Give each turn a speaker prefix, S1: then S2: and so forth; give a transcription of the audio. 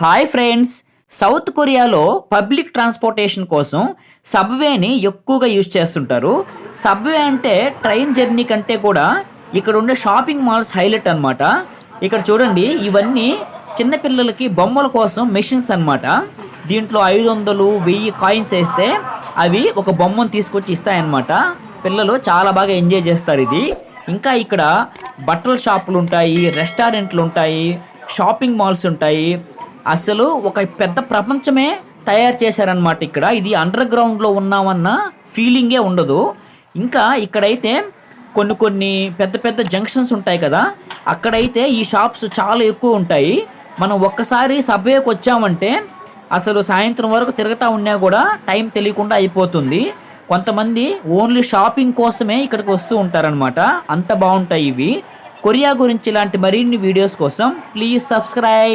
S1: Hi friends. South కొరియాలో public transportation కోసం సబ్వేని ఎక్కువగా యూజ్ చేస్తుంటారు. సబ్వే అంటే ట్రైన్ జర్నీ కంటే కూడా ఇక్కడ ఉండే షాపింగ్ మాల్స్ హైలైట్ అనమాట. ఇక్కడ చూడండి, ఇవన్నీ చిన్నపిల్లలకి బొమ్మల కోసం మెషిన్స్ అనమాట. దీంట్లో 500 1000 కాయిన్స్ వేస్తే అవి ఒక బొమ్మను తీసుకొచ్చి ఇస్తాయన్నమాట. పిల్లలు చాలా బాగా ఎంజాయ్ చేస్తారు ఇది. ఇంకా ఇక్కడ బట్టల షాపులు ఉంటాయి, రెస్టారెంట్లు ఉంటాయి, షాపింగ్ మాల్స్ ఉంటాయి. అసలు ఒక పెద్ద ప్రపంచమే తయారు చేశారనమాట ఇక్కడ. ఇది అండర్ గ్రౌండ్లో ఉన్నామన్న ఫీలింగే ఉండదు. ఇంకా ఇక్కడైతే కొన్ని కొన్ని పెద్ద పెద్ద జంక్షన్స్ ఉంటాయి కదా, అక్కడైతే ఈ షాప్స్ చాలా ఎక్కువ ఉంటాయి. మనం ఒక్కసారి సబ్వేకి వచ్చామంటే అసలు సాయంత్రం వరకు తిరుగుతూ ఉన్నా కూడా టైం తెలియకుండా అయిపోతుంది. కొంతమంది ఓన్లీ షాపింగ్ కోసమే ఇక్కడికి వస్తూ ఉంటారనమాట. అంత బాగుంటాయి ఇవి. కొరియా గురించి ఇలాంటి మరిన్ని వీడియోస్ కోసం ప్లీజ్ సబ్స్క్రైబ్.